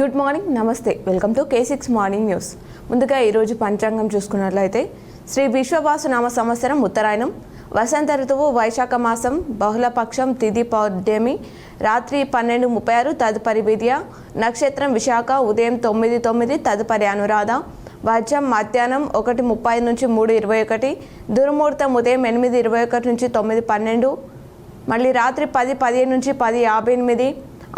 Good morning, నమస్తే. Welcome to K6 morning news. ముందుగా ఈరోజు పంచాంగం చూసుకున్నట్లయితే శ్రీ విశ్వవాసు నామ సంవత్సరం ఉత్తరాయణం, వసంత ఋతువు వైశాఖ మాసం, బహుళపక్షం, తిథి పౌర్ణమి, రాత్రి 12:36, తదుపరి విద్య, నక్షత్రం విశాఖ, ఉదయం 9:09, తదుపరి అనురాధ, వర్జం మధ్యాహ్నం 1:30 నుంచి 3:21, దుర్ముహూర్తం ఉదయం 8:21 నుంచి 9:12, మళ్ళీ రాత్రి 10:15 నుంచి 10:58,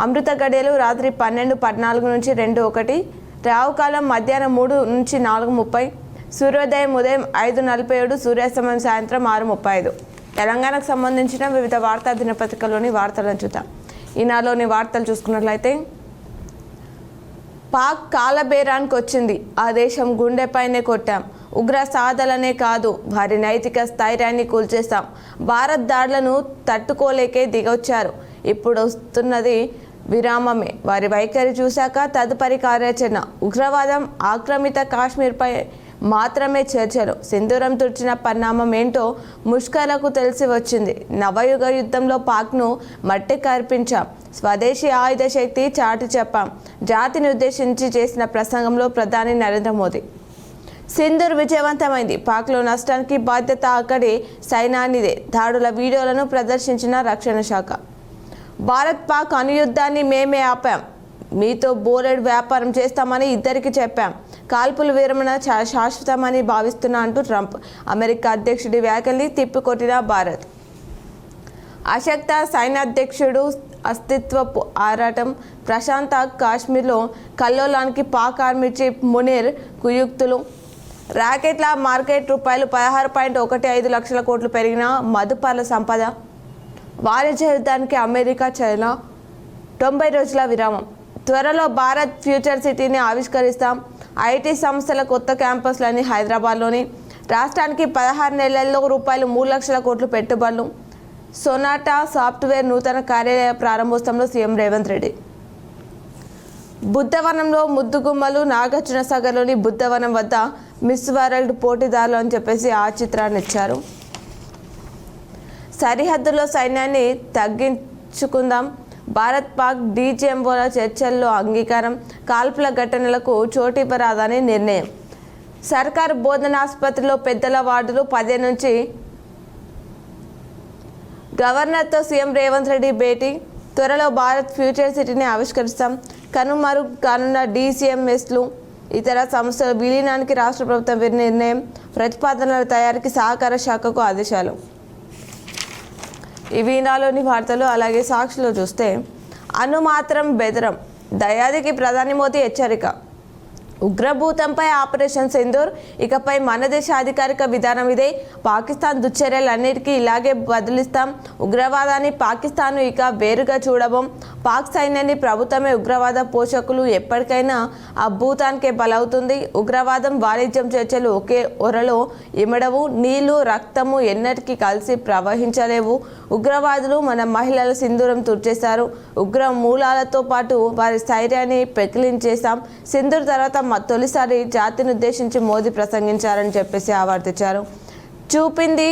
అమృత గడియలు రాత్రి 12:14 నుంచి 2:01, రావుకాలం మధ్యాహ్నం 3 నుంచి 4:30, సూర్యోదయం ఉదయం 5:47, సూర్యాస్తమయం సాయంత్రం 6:35. తెలంగాణకు సంబంధించిన వివిధ వార్తా దినపత్రికల్లోని వార్తలను చూద్దాం. ఈనాడులోని వార్తలు చూసుకున్నట్లయితే, పాక్ కాలబేరానికి వచ్చింది, ఆ దేశం గుండెపైనే కొట్టాం, ఉగ్ర సాధలనే కాదు వారి నైతిక స్థైర్యాన్ని కూల్చేస్తాం, భారత్ దాడులను తట్టుకోలేకే దిగొచ్చారు, ఇప్పుడు వస్తున్నది విరామమే, వారి వైఖరి చూశాక తదుపరి కార్యాచరణ, ఉగ్రవాదం ఆక్రమిత కాశ్మీర్పై మాత్రమే చర్చలు, సింధూరం తుడిచిన పరిణామం ఏంటో ముష్కర్లకు తెలిసి వచ్చింది, నవయుగ యుద్ధంలో పాక్ను మట్టి కర్పించాం, స్వదేశీ ఆయుధ శక్తి చాటి చెప్పాం, జాతిని ఉద్దేశించి చేసిన ప్రసంగంలో ప్రధాని నరేంద్ర మోదీ. సింధూర్ విజయవంతమైంది, పాక్లో నష్టానికి బాధ్యత అక్కడి సైన్యానిదే, దాడుల వీడియోలను ప్రదర్శించిన రక్షణ శాఖ. భారత్ పాక్ అనుయుద్ధాన్ని మేమే ఆపాం, మీతో బోలెడ్ వ్యాపారం చేస్తామని ఇద్దరికి చెప్పాం, కాల్పుల విరమణ శాశ్వతమని భావిస్తున్నా అంటూ ట్రంప్ అమెరికా అధ్యక్షుడి వ్యాఖ్యల్ని తిప్పికొట్టిన భారత్. అశక్త సైన్యాధ్యక్షుడు అస్తిత్వపు ఆరాటం, ప్రశాంత కాశ్మీర్లో కల్లోలానికి పాక్ ఆర్మీ చీఫ్ మునీర్ కుయుక్తులు. ర్యాకెట్ల మార్కెట్ రూపాయలు 16.15 లక్షల కోట్లు పెరిగిన మదుపర్ల సంపద. వాణిజ్య యుద్ధానికి అమెరికా చైనా 90 రోజుల విరామం. త్వరలో భారత్ ఫ్యూచర్ సిటీని ఆవిష్కరిస్తాం, ఐటీ సంస్థల కొత్త క్యాంపస్లని హైదరాబాద్లోని. రాష్ట్రానికి 16 నెలల్లో రూపాయలు 3 లక్షల కోట్లు పెట్టుబడులు. సొనాటా సాఫ్ట్వేర్ నూతన కార్యాలయ ప్రారంభోత్సవంలో సీఎం రేవంత్ రెడ్డి. బుద్ధవనంలో ముద్దుగుమ్మలు, నాగార్జున సాగర్లోని బుద్ధవనం వద్ద మిస్ వరల్డ్ పోటీదారులు అని చెప్పేసి ఆ చిత్రాన్ని ఇచ్చారు. సరిహద్దులో సైన్యాన్ని తగ్గించుకుందాం, భారత్ పాక్ డీజీఎంఓల చర్చల్లో అంగీకారం, కాల్పుల ఘటనలకు చోటివ్వరాదని నిర్ణయం. సర్కారు బోధనాసుపత్రిలో పెద్దల వార్డులు 10 నుంచి. గవర్నర్తో సీఎం రేవంత్ రెడ్డి భేటీ. త్వరలో భారత్ ఫ్యూచర్ సిటీని ఆవిష్కరిస్తాం, కనుమరుగు కానున్న డీసీఎంఎస్లు, ఇతర సంస్థల విలీనానికి రాష్ట్ర ప్రభుత్వం నిర్ణయం, ప్రతిపాదనల తయారీకి సహకార శాఖకు ఆదేశాలు. ఈ వీణాలోని వార్తలు. అలాగే సాక్షిలో చూస్తే, అనుమాత్రం బెదరం, దయాదికి ప్రధాని మోదీ హెచ్చరిక. ఉగ్రభూతంపై ఆపరేషన్ సింధూర్, ఇకపై మన దేశ అధికారిక విధానం ఇదే, పాకిస్తాన్ దుశ్చర్యలన్నిటికీ ఇలాగే బదులిస్తాం, ఉగ్రవాదాన్ని పాకిస్తాన్ ఇక వేరుగా చూడబోం, పాక్ సైన్యాన్ని ప్రభుత్వమే ఉగ్రవాద పోషకులు ఎప్పటికైనా ఆ భూతానికే బలవుతుంది, ఉగ్రవాదం వాణిజ్యం చర్చలు ఒకే ఒరలో ఇమడవు, నీళ్లు రక్తము ఎన్నటికీ కలిసి ప్రవహించలేవు, ఉగ్రవాదులు మన మహిళల సింధూరం తుడిచేశారు, ఉగ్ర మూలాలతో పాటు వారి స్థైర్యాన్ని పెకిలించేశాం, సింధూర్ తర్వాత తొలిసారి జాతిని ఉద్దేశించి మోదీ ప్రసంగించారని చెప్పేసి ఆవర్తించారు. చూపింది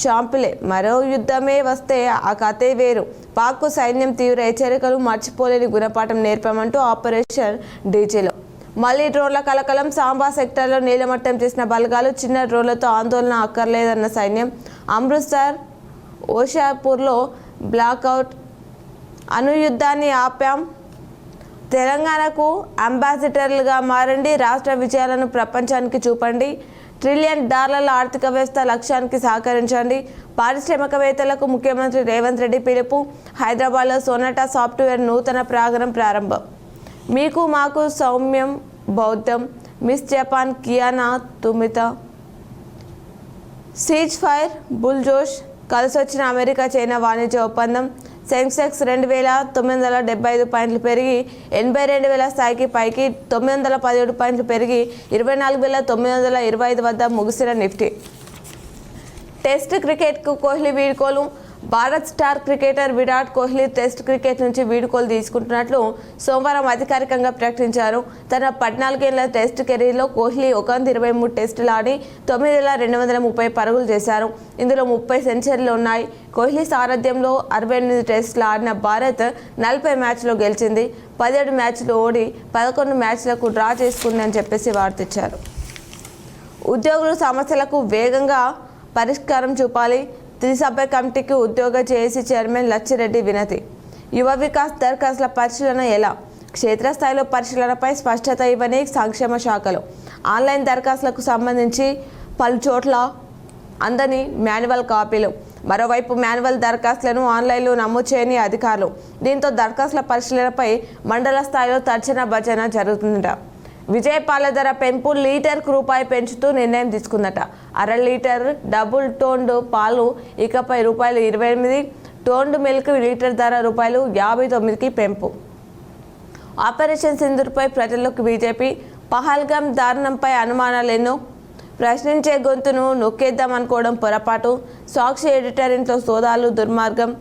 షాంపులే, మరో యుద్ధమే వస్తే ఆ కథే వేరు, పాక్కు సైన్యం తీవ్ర హెచ్చరికలు, మర్చిపోలేని గుణపాఠం నేర్పామంటూ ఆపరేషన్ డీజీలో. మళ్లీ డ్రోన్ల కలకలం, సాంబా సెక్టార్లో నీలమట్టం చేసిన బలగాలు, చిన్న డ్రోన్లతో ఆందోళన అక్కర్లేదన్న సైన్యం. అమృత్సర్, ఓషాపూర్లో బ్లాక్అవుట్, అనుయుద్ధాన్ని ఆపాం, తెలంగాణకు అంబాసిడర్లుగా మారండి, రాష్ట్ర విజయాలను ప్రపంచానికి చూపండి, $1 ట్రిలియన్ ఆర్థిక వ్యవస్థ లక్ష్యానికి సహకరించండి, పారిశ్రామికవేత్తలకు ముఖ్యమంత్రి రేవంత్ రెడ్డి పిలుపు. హైదరాబాద్లో సొనాటా సాఫ్ట్వేర్ నూతన ప్రారంభం. మీకు మాకు సౌమ్యం బౌద్ధం, miss Japan Kiana తుమిత. Cease fire, bull జోష్, కలిసొచ్చిన అమెరికా చైనా వాణిజ్య ఒప్పందం. సెన్సెక్స్ 2,975 పాయింట్లు పెరిగి 82,000 స్థాయికి పైకి, 917 పాయింట్లు పెరిగి 24,925 వద్ద ముగిసిన నిఫ్టీ. టెస్ట్ క్రికెట్కు కోహ్లీ వీడ్కోలు, Bharat star cricketer Virat Kohli test cricket నుంచి వీడ్కోలు తీసుకుంటున్నట్లు సోమవారం అధికారికంగా ప్రకటించారు. తన 14 ఏళ్ల టెస్ట్ కెరీర్లో కోహ్లీ 123 టెస్టులు ఆడి 9,230 పరుగులు చేశారు. ఇందులో 30 సెంచరీలు ఉన్నాయి. కోహ్లీ సారథ్యంలో 68 టెస్టులు ఆడిన భారత్ 40 మ్యాచ్లో గెలిచింది. 17 మ్యాచ్లు ఓడి 11 మ్యాచ్లకు డ్రా చేసుకుందని చెప్పేసి వార్తిచ్చారు. ఉద్యోగుల సమస్యలకు వేగంగా పరిష్కారం చూపాలి. త్రిసభ్య కమిటీకి ఉద్యోగ జేఏసీ చైర్మన్ లచ్చిరెడ్డి వినతి. యువ వికాస్ దరఖాస్తుల పరిశీలన ఎలా? క్షేత్రస్థాయిలో పరిశీలనపై స్పష్టత ఇవ్వని సంక్షేమ శాఖలు. ఆన్లైన్ దరఖాస్తులకు సంబంధించి పలు చోట్ల అందని మాన్యువల్ కాపీలు. మరోవైపు మాన్యువల్ దరఖాస్తులను ఆన్లైన్లో నమోదు చేయని అధికారులు. దీంతో దరఖాస్తుల పరిశీలనపై మండల స్థాయిలో తర్జన భర్జన జరుగుతుందట. విజయ పాల ధర పెంపు లీటర్కు రూపాయి పెంచుతూ నిర్ణయం తీసుకుందట. అర లీటర్ డబుల్ టోన్డ్ పాలు ఇకపై ₹28, టోన్డ్ మిల్క్ లీటర్ ధర ₹59కి పెంపు. ఆపరేషన్ సింధూర్పై ప్రజల్లోకి బీజేపీ. పహల్గామ్ దారుణంపై అనుమానాలు ఎన్నో. ప్రశ్నించే గొంతును నొక్కేద్దామనుకోవడం పొరపాటు. సాక్షి ఎడిటర్ ఇంట్లో సోదాలు దుర్మార్గం.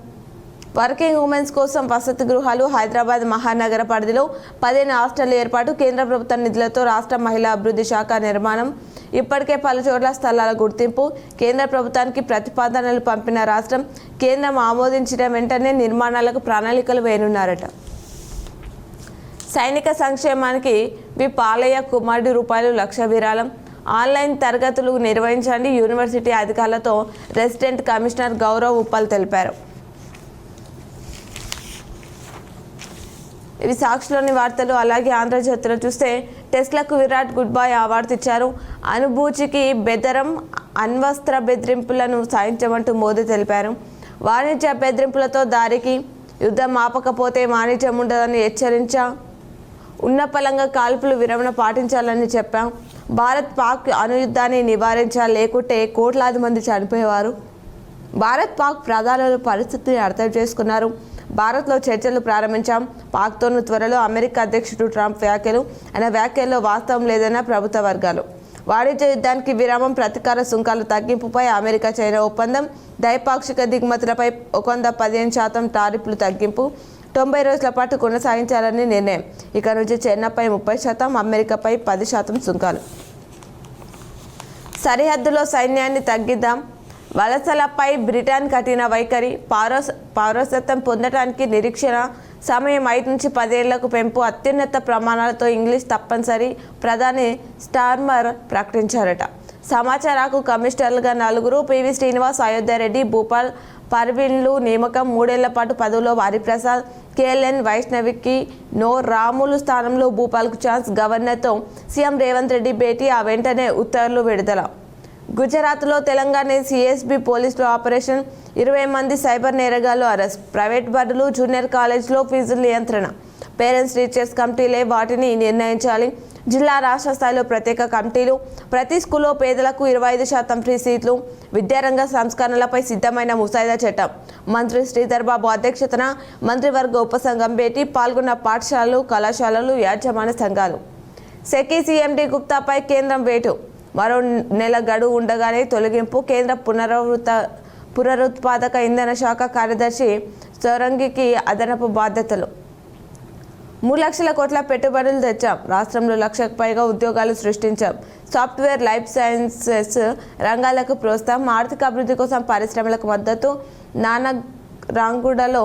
వర్కింగ్ ఉమెన్స్ కోసం వసతి గృహాలు. హైదరాబాద్ మహానగర పరిధిలో 15 హాస్టళ్ల ఏర్పాటు. కేంద్ర ప్రభుత్వ నిధులతో రాష్ట్ర మహిళా అభివృద్ధి శాఖ నిర్మాణం. ఇప్పటికే పలుచోట్ల స్థలాల గుర్తింపు. కేంద్ర ప్రభుత్వానికి ప్రతిపాదనలు పంపిన రాష్ట్రం. కేంద్రం ఆమోదించిన వెంటనే నిర్మాణాలకు ప్రణాళికలు వేయనున్నారట. సైనిక సంక్షేమానికి వి పాలయ్య కుమారుడి ₹1,00,000 విరాళం. ఆన్లైన్ తరగతులు నిర్వహించండి యూనివర్సిటీ అధికారులతో రెసిడెంట్ కమిషనర్ గౌరవ్ ఉప్పల్ తెలిపారు. ఇవి సాక్షిలోని వార్తలు. అలాగే ఆంధ్రజ్యోతిలో చూస్తే టెస్ట్లకు విరాట్ గుడ్ బై అవార్డు ఇచ్చారు. అనుభూతికి బెదరం, అణ్వస్త్ర బెదిరింపులను సాయించమంటూ మోదీ తెలిపారు. వాణిజ్య బెదిరింపులతో దారికి యుద్ధం ఆపకపోతే వాణిజ్యం ఉండదని హెచ్చరించా. ఉన్నపలంగా కాల్పులు విరమణ పాటించాలని చెప్పాం. భారత్ పాక్ అణుయుద్ధాన్ని నివారించాలి, లేకుంటే కోట్లాది మంది చనిపోయేవారు. భారత్ పాక్ ప్రధానులు పరిస్థితిని అర్థం చేసుకున్నారు. భారత్లో చర్చలు ప్రారంభించాం. పాక్తోనూ త్వరలో. అమెరికా అధ్యక్షుడు ట్రంప్ వ్యాఖ్యలు. ఆయన వ్యాఖ్యల్లో వాస్తవం లేదన్న ప్రభుత్వ వర్గాలు. వాణిజ్య యుద్ధానికి విరామం, ప్రతీకార సుంకాల తగ్గింపుపై అమెరికా చైనా ఒప్పందం. ద్వైపాక్షిక దిగుమతులపై 115% టారిఫ్లు తగ్గింపు. 90 రోజుల పాటు కొనసాగించాలని నిర్ణయం. ఇక నుంచి చైనాపై 30%, అమెరికాపై 10% సుంకాలు. సరిహద్దులో సైన్యాన్ని తగ్గిద్దాం. వలసలపై బ్రిటన్ కఠిన వైఖరి. పౌరసత్వం పొందడానికి నిరీక్షణ సమయం 5 నుంచి 10 ఏళ్లకు పెంపు. అత్యున్నత ప్రమాణాలతో ఇంగ్లీష్ తప్పనిసరి. ప్రధాని స్టార్మర్ ప్రకటించారట. సమాచార హక్కు కమిషనర్లుగా 4. పివి శ్రీనివాస్, అయోధ్యారెడ్డి, భూపాల్ పర్వీన్లు నియామకం. 3 ఏళ్ల పాటు పదవిలో హరిప్రసాద్. కేఎల్ఎన్ వైష్ణవికి నో. రాములు స్థానంలో భూపాల్కు ఛాన్స్. గవర్నర్తో సీఎం రేవంత్ రెడ్డి భేటీ. ఆ వెంటనే ఉత్తర్వులు విడుదల. గుజరాత్లో తెలంగాణ సిఎస్బి పోలీసులు ఆపరేషన్. 20 మంది సైబర్ నేరగాళ్లు అరెస్ట్. ప్రైవేట్ బడులు, జూనియర్ కాలేజ్లో ఫీజుల నియంత్రణ. పేరెంట్స్ టీచర్స్ కమిటీలే వాటిని నిర్ణయించాలి. జిల్లా రాష్ట్ర స్థాయిలో ప్రత్యేక కమిటీలు. ప్రతి స్కూల్లో పేదలకు 25% ఫ్రీ సీట్లు. విద్యారంగ సంస్కరణలపై సిద్ధమైన ముసాయిదా చట్టం. మంత్రి శ్రీధర్ బాబు అధ్యక్షతన మంత్రివర్గ ఉపసంఘం భేటీ. పాల్గొన్న పాఠశాలలు, కళాశాలలు, యాజమాన్య సంఘాలు. సెకీ సీఎండీ గుప్తాపై కేంద్రం వేటు. మరో నెల గడువు ఉండగానే తొలగింపు. కేంద్ర పునరుత్పాదక ఇంధన శాఖ కార్యదర్శి సొరంగికి అదనపు బాధ్యతలు. 3 లక్షల కోట్ల పెట్టుబడులు తెచ్చాం. రాష్ట్రంలో 1,00,000కు పైగా ఉద్యోగాలు సృష్టించాం. సాఫ్ట్వేర్, లైఫ్ సైన్సెస్ రంగాలకు ప్రోత్సాహం. ఆర్థిక అభివృద్ధి కోసం పరిశ్రమలకు మద్దతు. నానరాంగూడలో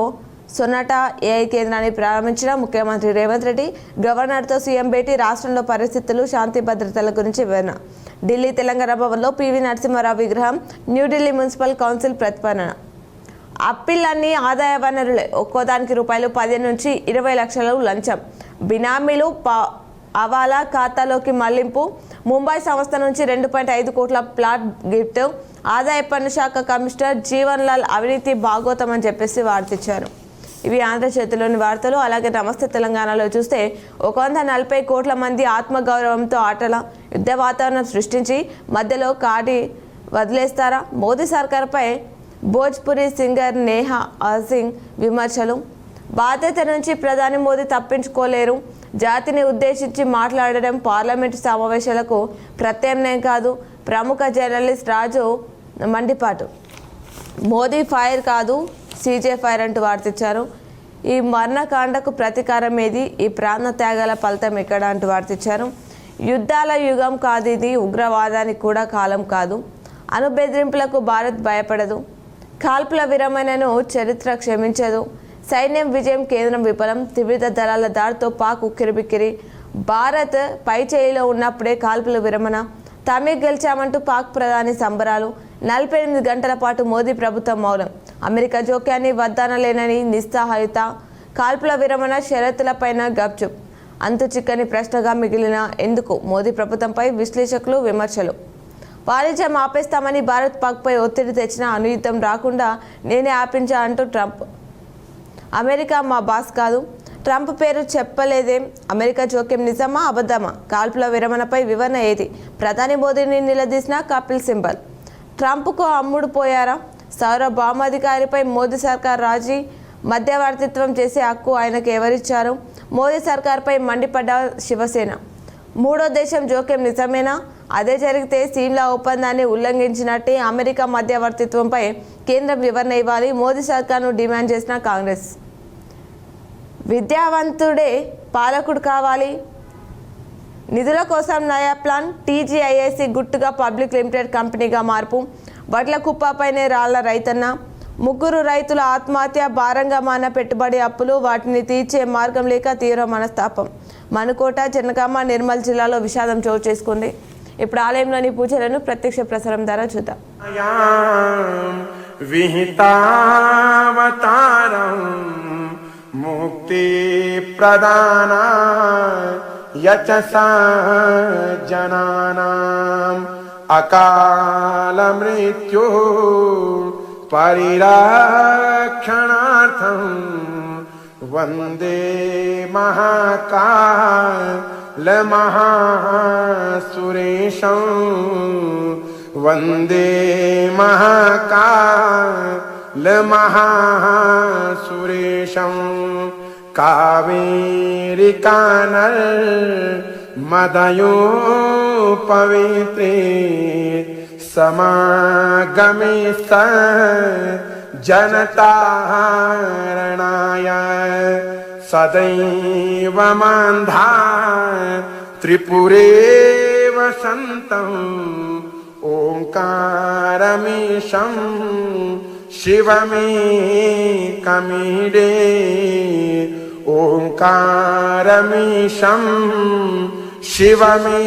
సొనాటా ఏఐ కేంద్రాన్ని ప్రారంభించిన ముఖ్యమంత్రి రేవంత్ రెడ్డి. గవర్నర్తో సీఎం భేటీ. రాష్ట్రంలో పరిస్థితులు, శాంతి భద్రతల గురించి వివరణ. ఢిల్లీ తెలంగాణ భవన్లో పివి నరసింహారావు విగ్రహం. న్యూఢిల్లీ మున్సిపల్ కౌన్సిల్ ప్రతిపాదన. అప్పీలన్నీ ఆదాయ వనరులే. ఒక్కోదానికి ₹15 నుంచి 20 లక్షలు లంచం. బినామీలు అవాలా ఖాతాలోకి మళ్లింపు. ముంబై సంస్థ నుంచి 2.5 కోట్ల ప్లాట్ గిఫ్ట్. ఆదాయ పన్ను శాఖ కమిషనర్ జీవన్ లాల్ అవినీతి భాగోతం అని చెప్పేసి వార్తిచ్చారు. ఇవి ఆంధ్రజ్యోతిలోని వార్తలు. అలాగే నమస్తే తెలంగాణలో చూస్తే 140 కోట్ల మంది ఆత్మగౌరవంతో ఆటల యుద్ధ వాతావరణం సృష్టించి మధ్యలో కాడి వదిలేస్తారా? మోదీ సర్కార్పై భోజ్పురి సింగర్ నేహా సింగ్ విమర్శలు. బాధ్యత నుంచి ప్రధాని మోదీ తప్పించుకోలేరు. జాతిని ఉద్దేశించి మాట్లాడడం పార్లమెంటు సమావేశాలకు ప్రత్యామ్నాయం కాదు. ప్రముఖ జర్నలిస్ట్ రాజు మండిపాటు. మోదీ ఫైర్ కాదు సీజే ఫైర్ అంటూ వార్తిచ్చారు. ఈ మరణకాండకు ప్రతీకారం ఏది, ఈ ప్రాణ త్యాగాల ఫలితం ఎక్కడ అంటూ వార్తిచ్చారు. యుద్ధాల యుగం కాదు ఇది, ఉగ్రవాదానికి కూడా కాలం కాదు, అణు బెదిరింపులకు భారత్ భయపడదు, కాల్పుల విరమణను చరిత్ర క్షమించదు, సైన్యం విజయం కేంద్రం విఫలం, త్రివిధ దళాల దాడితో పాక్ ఉక్కిరిబిక్కిరి, భారత్ పై చేయిలో ఉన్నప్పుడే కాల్పుల విరమణ, తామే గెలిచామంటూ పాక్ ప్రధాని సంబరాలు, 48 గంటల పాటు మోదీ ప్రభుత్వం మౌనం, అమెరికా జోక్యాన్ని వద్దనలేనని నిస్సహాయత, కాల్పుల విరమణ షరతులపైన గప్చుప్, అంతు చిక్కని ప్రశ్నగా మిగిలిన ఎందుకు మోదీ ప్రభుత్వంపై విశ్లేషకులు విమర్శలు. వాణిజ్యం ఆపేస్తామని భారత్ పాక్పై ఒత్తిడి తెచ్చినా అనుయుద్ధం రాకుండా నేనే ఆపించా అంటూ ట్రంప్. అమెరికా మా బాస్ కాదు, ట్రంప్ పేరు చెప్పలేదేం, అమెరికా జోక్యం నిజమా అబద్ధమా, కాల్పుల విరమణపై వివరణ ఏది, ప్రధాని మోదీని నిలదీసిన కపిల్ సింబల్. ట్రంప్కు అమ్ముడు పోయారా, సౌర బామాధికారిపై మోదీ సర్కార్ రాజీ, మధ్యవర్తిత్వం చేసే హక్కు ఆయనకు ఎవరిచ్చారు, మోదీ సర్కార్పై మండిపడ్డ శివసేన. మూడో దేశం జోక్యం నిజమేనా, అదే జరిగితే సిమ్లా ఒప్పందాన్ని ఉల్లంఘించినట్టే, అమెరికా మధ్యవర్తిత్వంపై కేంద్రం వివరణ ఇవ్వాలి, మోదీ సర్కార్ను డిమాండ్ చేసిన కాంగ్రెస్. విద్యావంతుడే పాలకుడు కావాలి, నిధుల కోసం నయా ప్లాన్, టీజీఐఐసి గుట్టుగా పబ్లిక్ లిమిటెడ్ కంపెనీగా మార్పు, వడ్ల కుప్పపైనే రాళ్ల రైతన్న, 3 రైతుల ఆత్మహత్య, భారంగా మాన పెట్టుబడి అప్పులు, వాటిని తీర్చే మార్గం లేక తీవ్ర మనస్తాపం. మనుకోట, జనగామ, నిర్మల్ జిల్లాలో విషాదం చోటు చేసుకుంది. ఇప్పుడు ఆలయంలోని పూజలను ప్రత్యక్ష ప్రసారం ద్వారా చూద్దాం. ముక్తి ప్రదాన యచసా జనానాం అకాల మృత్యు పరిరక్షణార్థం వందే మహాకాల మహాసురేశం వందే మహాకాల మహాసురేశం కావేరి కానల్ మదయో పవిత్రే సమాగమే స జనతారణాయ సదైవ మాంధా త్రిపురే వసంతం ఓంకారమీశం శివమేకమీడే ఓంకారమీశం శివమేకమీడే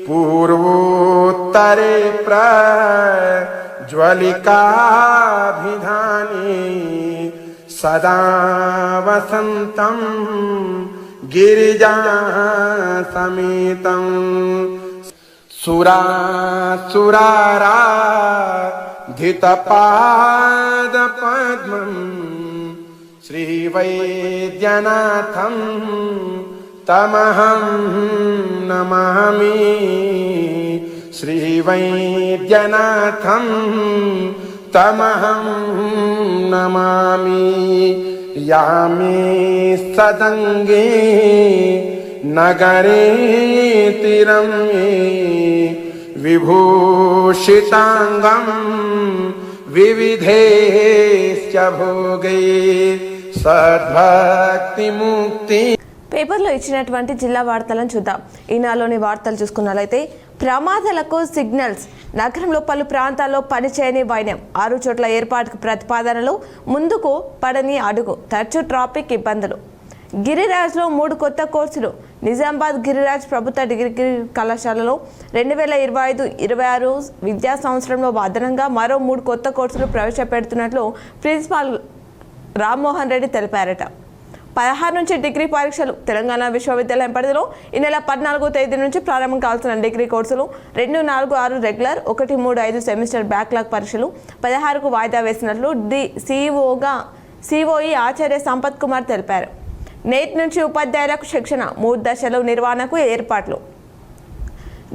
పూర్వోత్తరే ప్రజ్వలికాభిధానే సదా వసంతం గిరిజా సమేతం సురాసురారాధితపాదపద్మం శ్రీవైద్యనాథం తమహం నమామి శ్రీవైద్యనాథం తమహం నమామి యామే సదంగే నగరే తిరమ్యే విభూషితాంగం వివిధేశ్చ భోగే సద్భక్తి ముక్తి. పేపర్లో ఇచ్చినటువంటి జిల్లా వార్తలను చూద్దాం. ఈనాడులోని వార్తలు చూసుకున్నట్లయితే ప్రమాదాలకు సిగ్నల్స్, నగరంలో పలు ప్రాంతాల్లో పనిచేయని వైనం, 6 చోట్ల ఏర్పాటుకు ప్రతిపాదనలు, ముందుకు పడని అడుగు, తరచూ ట్రాఫిక్ ఇబ్బందులు. గిరిరాజ్లో 3 కొత్త కోర్సులు. నిజామాబాద్ గిరిరాజ్ ప్రభుత్వ డిగ్రీ కళాశాలలో 2025-26 విద్యా సంవత్సరంలో అదనంగా మరో 3 కొత్త కోర్సులు ప్రవేశపెడుతున్నట్లు ప్రిన్సిపాల్ రామ్మోహన్ రెడ్డి తెలిపారట. 16 నుంచి డిగ్రీ పరీక్షలు. తెలంగాణ విశ్వవిద్యాలయం పరిధిలో ఈ నెల 14వ తేదీ నుంచి ప్రారంభం కావాల్సిన డిగ్రీ కోర్సులు 2, 4, 6 రెగ్యులర్, 1, 3, 5 సెమిస్టర్ బ్యాక్లాగ్ పరీక్షలు 16కు వాయిదా వేసినట్లు సిఓఈ ఆచార్య సంపత్ కుమార్ తెలిపారు. నేటి నుంచి ఉపాధ్యాయులకు శిక్షణ, 3 దశలు నిర్వహణకు ఏర్పాట్లు.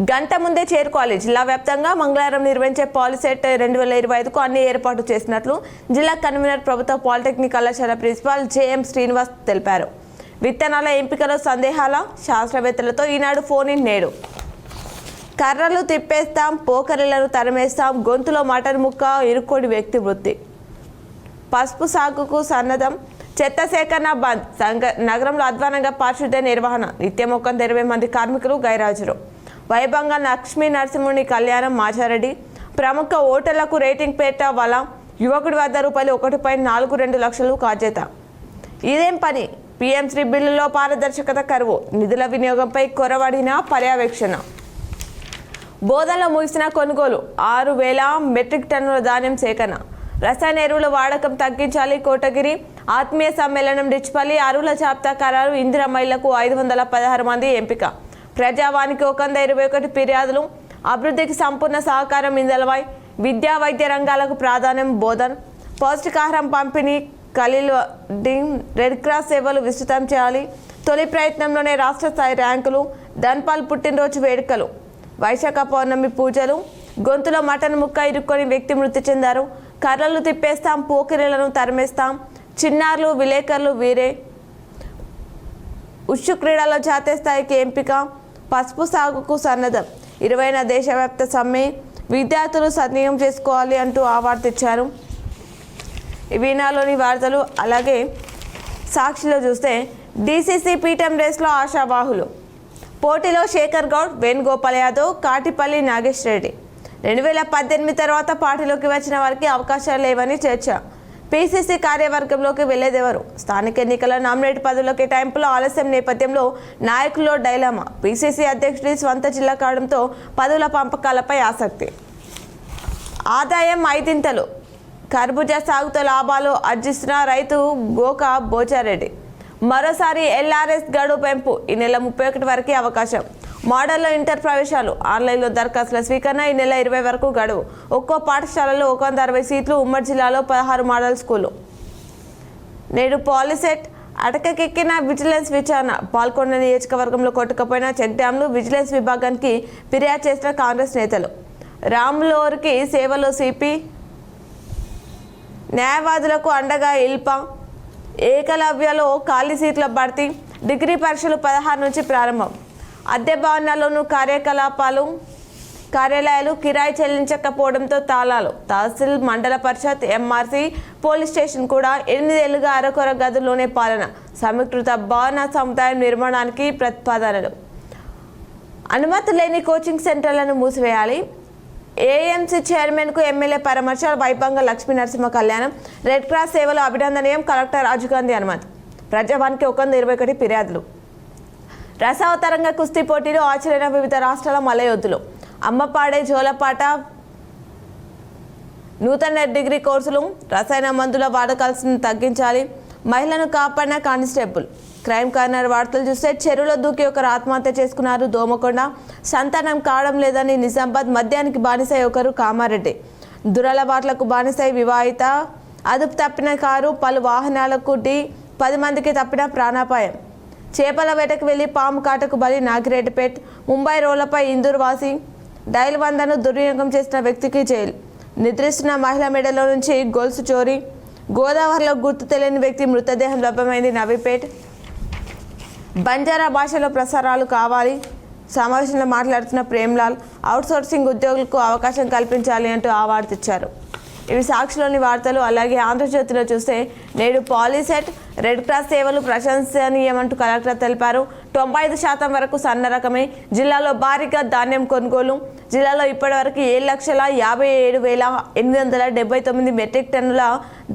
గంట ముందే చేరుకోవాలి. జిల్లా వ్యాప్తంగా మంగళవారం నిర్వహించే పాలిసెట్ 2025కు అన్ని ఏర్పాటు చేసినట్లు జిల్లా కన్వీనర్ ప్రభుత్వ పాలిటెక్నిక్ కళాశాల ప్రిన్సిపాల్ జేఎం శ్రీనివాస్ తెలిపారు. విత్తనాల ఎంపికలో సందేహాల, శాస్త్రవేత్తలతో ఈనాడు ఫోన్ ఇన్ నేడు. కర్రలు తిప్పేస్తాం, పోకరిలను తరిమేస్తాం, గొంతులో మటన్ ముక్క ఇరుక్కోడి వ్యక్తి వృత్తి. పసుపు సాగుకు సన్నద్ధం, చెత్త సేకరణ బంద్. నగరంలో అధ్వానంగా పారిశుద్ధ్య నిర్వహణ. నిత్యం 120 మంది కార్మికులు గైరాజులు. వైభవంగా లక్ష్మీ నరసింహుని కళ్యాణం. మాచారెడ్డి ప్రముఖ ఓటర్లకు రేటింగ్ పేట వల్ల యువకుడి వద్ద రూపాయలు 1.42 లక్షలు కాజేత. ఇదేం పని? PMశ్రీ బిల్లులో పారదర్శకత కరువు. నిధుల వినియోగంపై కొరవడిన పర్యవేక్షణ. బోధనలో ముగిసిన కొనుగోలు. 6,000 మెట్రిక్ టన్నుల ధాన్యం సేకరణ. రసాయన ఎరువుల వాడకం తగ్గించాలి. కోటగిరి ఆత్మీయ సమ్మేళనం. డిచ్పల్లి అరువుల జాబితా ఖరారు. ఇందిరా మహిళలకు 516 మంది ఎంపిక. ప్రజావానికి 121 ఫిర్యాదులు. అభివృద్ధికి సంపూర్ణ సహకారం. ఇందలవాయ్ విద్యా వైద్య రంగాలకు ప్రాధాన్యం. బోధన్ పౌష్టికాహారం పంపిణీ. ఖలీల్ రెడ్ క్రాస్ సేవలు విస్తృతం చేయాలి. తొలి ప్రయత్నంలోనే రాష్ట్ర స్థాయి ర్యాంకులు. ధన్పాల్ పుట్టినరోజు వేడుకలు. వైశాఖ పౌర్ణమి పూజలు. గొంతులో మటన్ ముక్క ఇరుక్కొని వ్యక్తి మృతి చెందారు. కర్రలు తిప్పేస్తాం, పోకిరీలను తరిమేస్తాం. చిన్నారులు విలేకరులు వీరే. ఉషు క్రీడలో జాతీయ స్థాయికి ఎంపిక. పసుపు సాగుకు సన్నద్ధం. 20వ దేశవ్యాప్త సమ్మె. విద్యార్థులు సద్వినియోగం చేసుకోవాలి అంటూ అవార్డు ఇచ్చారు. వీణాలోని వార్తలు. అలాగే సాక్షిలో చూస్తే DCC పీఠం రేస్లో ఆశావాహులు. పోటీలో శేఖర్ గౌడ్, వేణుగోపాల్ యాదవ్, కాటిపల్లి నాగేష్ రెడ్డి. 2018 తర్వాత పార్టీలోకి వచ్చిన వారికి అవకాశాలు లేవని చర్చ. PCC కార్యవర్గంలోకి వెళ్లేదెవరు? స్థానిక ఎన్నికల నామినేట్ పదవుల కేటాయింపులో ఆలస్యం నేపథ్యంలో నాయకుల్లో డైలమా. PCC అధ్యక్షుడి స్వంత జిల్లా కావడంతో పదవుల పంపకాలపై ఆసక్తి. ఆదాయం 5 కర్బూజా సాగుతో లాభాలు ఆర్జిస్తున్న రైతు గోక బోచారెడ్డి. మరోసారి LRS గడువు పెంపు. ఈ నెల 31 వరకు అవకాశం. మోడల్లో ఇంటర్ ప్రవేశాలు. ఆన్లైన్లో దరఖాస్తుల స్వీకరణ. ఈ నెల 20 వరకు గడువు. ఒక్కో పాఠశాలలో 160 సీట్లు. ఉమ్మడి జిల్లాలో 16 మోడల్ స్కూలు. నేడు పాలిసెట్ అటకెక్కిన విజిలెన్స్ విచారణ. పాల్గొండ నియోజకవర్గంలో కొట్టుకుపోయిన చెక్ డ్యాంలు. విజిలెన్స్ విభాగానికి ఫిర్యాదు చేసిన కాంగ్రెస్ నేతలు. రామ్లోర్కి సేవలో సిపి. న్యాయవాదులకు అండగా ఇల్ప. ఏకలవ్యలో ఖాళీ సీట్ల భర్తీ. డిగ్రీ పరీక్షలు 16 నుంచి ప్రారంభం. అద్దె భవనాల్లోనూ కార్యాలయాలు కిరాయి చెల్లించకపోవడంతో తాళాలు. తహసీల్, మండల పరిషత్, MRC, పోలీస్ స్టేషన్ కూడా 8 ఏళ్లుగా అరకొర గదుల్లోనే పాలన. సమీకృత భవన సముదాయం నిర్మాణానికి ప్రతిపాదనలు. అనుమతి లేని కోచింగ్ సెంటర్లను మూసివేయాలి. AMC చైర్మన్కు ఎమ్మెల్యే పరామర్శ. వైభవంగా లక్ష్మీ నరసింహ కళ్యాణం. రెడ్ క్రాస్ సేవలు అభినందనీయం. కలెక్టర్ రాజీవ్ గాంధీ అనుమతి. ప్రజావానికి 121 ఫిర్యాదులు. రసావతారంగా కుస్తీ పోటీలు. ఆచరణ వివిధ రాష్ట్రాల మల్లయోధులు. అమ్మపాడే జోలపాట. నూతన డిగ్రీ కోర్సులు. రసాయన మందుల వాడకాల్సింది తగ్గించాలి. మహిళను కాపాడిన కానిస్టేబుల్. క్రైమ్ కార్నర్ వార్తలు చూస్తే చెరువులో దూకి ఒకరు ఆత్మహత్య చేసుకున్నారు. దోమకొండ. సంతానం కావడం లేదని నిజామాబాద్. మద్యానికి బానిసై ఒకరు. కామారెడ్డి. దురలవాట్లకు బానిసై వివాహిత. అదుపు తప్పిన కారు. పలు వాహనాలకు 10 మందికి తప్పిన ప్రాణాపాయం. చేపల వేటకు వెళ్లి పాము కాటకు బలి. నాగిరెడ్డిపేట్. ముంబై రోడ్లపై ఇందూరు వాసి. డైల్ వందను దుర్వినియోగం చేసిన వ్యక్తికి జైలు. నిద్రిస్తున్న మహిళ మెడలో నుంచి గొలుసు చోరీ. గోదావరిలో గుర్తు తెలియని వ్యక్తి మృతదేహం లభ్యమైంది. నవీపేట్. బంజారా భాషలో ప్రసారాలు కావాలి. సమావేశంలో మాట్లాడుతున్న ప్రేమ్లాల్. అవుట్సోర్సింగ్ ఉద్యోగులకు అవకాశం కల్పించాలి అంటూ అవార్డు ఇచ్చారు. ఇవి సాక్షిలోని వార్తలు. అలాగే ఆంధ్రజ్యోతిలో చూస్తే నేడు పాలిసెట్ రెడ్ క్రాస్ సేవలు ప్రశంసనీయమంటూ కలెక్టర్ తెలిపారు. 95% వరకు సన్న రకమే. జిల్లాలో భారీగా ధాన్యం కొనుగోలు. జిల్లాలో ఇప్పటివరకు 7,57,879 మెట్రిక్ టన్నుల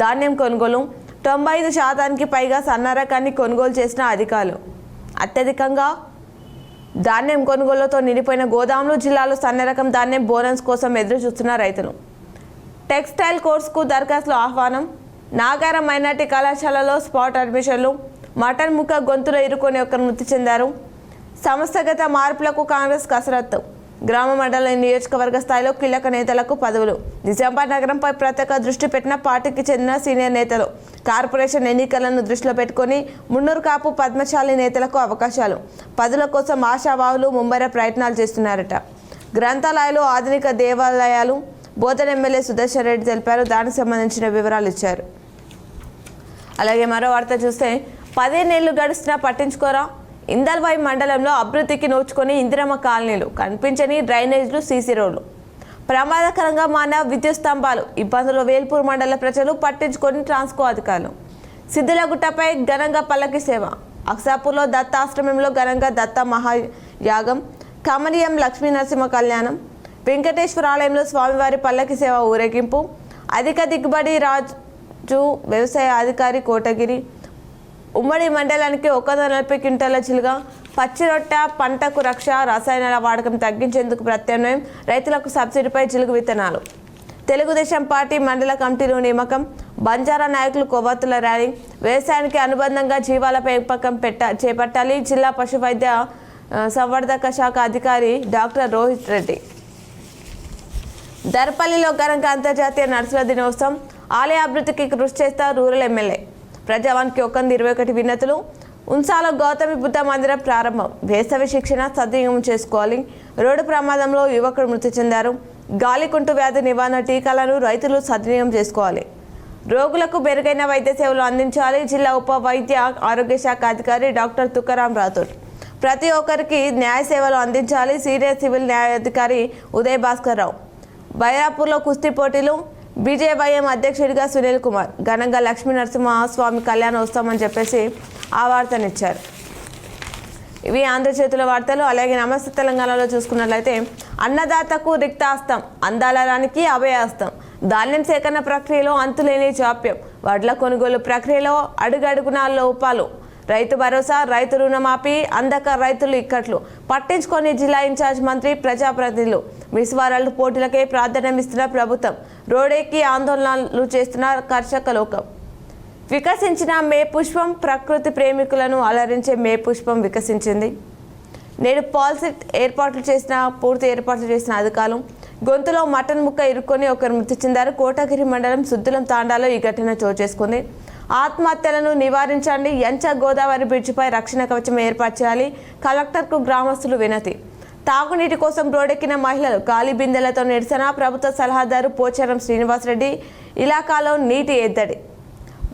ధాన్యం కొనుగోలు. 95% పైగా సన్న రకాన్ని కొనుగోలు చేసిన అధికారులు. అత్యధికంగా ధాన్యం కొనుగోలుతో నిండిపోయిన గోదాములు. జిల్లాలో సన్న రకం ధాన్యం బోనస్ కోసం ఎదురు చూస్తున్న రైతులు. టెక్స్టైల్ కోర్సుకు దరఖాస్తులు ఆహ్వానం. నాగారం మైనార్టీ కళాశాలలో స్పాట్ అడ్మిషన్లు. మటన్ ముక్క గొంతులో ఇరుకొని ఒకరు మృతి చెందారు. సంస్థాగత మార్పులకు కాంగ్రెస్ కసరత్తు. గ్రామ మండల నియోజకవర్గ స్థాయిలో కీలక నేతలకు పదవులు. నిజామాబాద్ నగరంపై ప్రత్యేక దృష్టి పెట్టిన పార్టీకి చెందిన సీనియర్ నేతలు. కార్పొరేషన్ ఎన్నికలను దృష్టిలో పెట్టుకుని మున్నూరు కాపు పద్మశాలి నేతలకు అవకాశాలు. పదవుల కోసం ఆశావాహులు ముమ్మర ప్రయత్నాలు చేస్తున్నారట. గ్రంథాలయాలు, ఆధునిక దేవాలయాలు. బోధన ఎమ్మెల్యే సుదర్శన్ రెడ్డి తెలిపారు. దానికి సంబంధించిన వివరాలు ఇచ్చారు. అలాగే మరో వార్త చూస్తే 15 ఏళ్లు గడుస్తున్నా పట్టించుకోరా. ఇందల్వాయి మండలంలో అభివృద్ధికి నోచుకొని ఇందిరమ్మ కాలనీలు, కనిపించని డ్రైనేజ్లు, సీసీ రోడ్లు, ప్రమాదకరంగా మారిన విద్యుత్ స్తంభాలు, ఇబ్బందులు వేల్పూర్ మండల ప్రజలు పట్టించుకొని ట్రాన్స్కో అధికారులు. సిద్ధిలగుట్టపై ఘనంగా పల్లకి సేవ, అక్సాపూర్లో దత్తాశ్రమంలో ఘనంగా దత్త మహాయాగం, కమనీయం లక్ష్మీ నరసింహ కళ్యాణం, వెంకటేశ్వర ఆలయంలో స్వామివారి పల్లకి సేవ ఊరేగింపు, అధిక దిగుబడి రాజు వ్యవసాయ అధికారి కోటగిరి. ఉమ్మడి మండలానికి 140 క్వింటాల చిలుగా, పచ్చి రొట్టె పంటకు రక్ష, రసాయనాల వాడకం తగ్గించేందుకు ప్రత్యామ్నాయం, రైతులకు సబ్సిడీపై చిలుగు విత్తనాలు. తెలుగుదేశం పార్టీ మండల కమిటీలో నియామకం, బంజారా నాయకులు కొవ్వొత్తుల ర్యాలీ, వ్యవసాయానికి అనుబంధంగా జీవాల పెంపకం చేపట్టాలి, జిల్లా పశు వైద్య సంవర్ధక శాఖ అధికారి డాక్టర్ రోహిత్ రెడ్డి. దర్పల్లిలో ఘనంగా అంతర్జాతీయ నర్సుల దినోత్సవం, ఆలయ అభివృద్ధికి కృషి చేస్తా రూరల్ ఎమ్మెల్యే. ప్రజావానికి 21 వినతులు. ఉంసాలో గౌతమి బుద్ధ మందిరం ప్రారంభం, వేసవి శిక్షణ సద్వినియోగం చేసుకోవాలి. రోడ్డు ప్రమాదంలో యువకుడు మృతి చెందారు. గాలికుంటు వ్యాధి నివారణ టీకాలను రైతులు సద్వినియోగం చేసుకోవాలి. రోగులకు మెరుగైన వైద్య సేవలు అందించాలి. జిల్లా ఉప వైద్య ఆరోగ్య శాఖ అధికారి డాక్టర్ తుకారాం రాథోడ్. ప్రతి ఒక్కరికి న్యాయ సేవలు అందించాలి. Senior civil న్యాయాధికారి Uday Bhaskar Rao. బైరాపూర్లో కుస్తీ పోటీలు, బీజేవైఎం అధ్యక్షుడిగా సునీల్ కుమార్. ఘనంగా లక్ష్మీ నరసింహస్వామి కళ్యాణోత్సవం అని చెప్పేసి ఆ వార్తనిచ్చారు. ఇవి ఆంధ్రజ్యోతిలో వార్తలు. అలాగే నమస్తే తెలంగాణలో చూసుకున్నట్లయితే, అన్నదాతకు రిక్తాస్తం, అందాల రానికి అభయాస్తం, ధాన్యం సేకరణ ప్రక్రియలో అంతులేని జాప్యం, వడ్ల కొనుగోలు ప్రక్రియలో అడుగడుగునా లోపాలు, రైతు భరోసా, రైతు రుణమాఫీ అందక రైతులు ఇక్కట్లు, పట్టించుకొని జిల్లా ఇన్ఛార్జ్ మంత్రి, ప్రజాప్రతినిధులు. మిస్ వరల్డ్ పోటీలకే ప్రాధాన్యమిస్తున్న ప్రభుత్వం, రోడెక్కి ఆందోళనలు చేస్తున్న కర్షక లోకం. వికసించిన మే పుష్పం, ప్రకృతి ప్రేమికులను అలరించే మే పుష్పం వికసించింది. నేడు పాల్సెట్ పూర్తి ఏర్పాట్లు చేసిన అధికారులు. గొంతులో మటన్ ముక్క ఇరుక్కొని ఒకరు మృతి చెందారు. కోటగిరి మండలం సుద్దులం తాండాలో ఈ ఘటన చోటు చేసుకుంది. ఆత్మహత్యలను నివారించండి, యంచ గోదావరి బ్రిడ్జిపై రక్షణ కవచం ఏర్పాటు చేయాలి. కలెక్టర్కు గ్రామస్తులు వినతి. తాగునీటి కోసం రోడ్డెక్కిన మహిళలు, ఖాళీ బిందెలతో నిరసన. ప్రభుత్వ సలహాదారు పోచారం శ్రీనివాసరెడ్డి. ఇలాకాలో నీటి ఎద్దడి.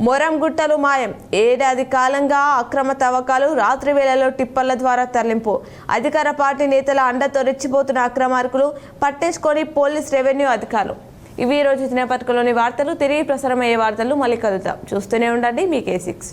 మొరం గుట్టలు మాయం, ఏడాది కాలంగా అక్రమ తవ్వకాలు, రాత్రి వేళలో టిప్పర్ల ద్వారా తరలింపు. అధికార పార్టీ నేతల అండతో రెచ్చిపోతున్న అక్రమార్కులు, పట్టించుకొని పోలీస్ రెవెన్యూ అధికారులు. ఇవి ఈరోజు దినపత్రికలోని వార్తలు. తిరిగి ప్రసారమయ్యే వార్తలు మళ్ళీ కలుద్దాం. చూస్తూనే ఉండండి మీ K6.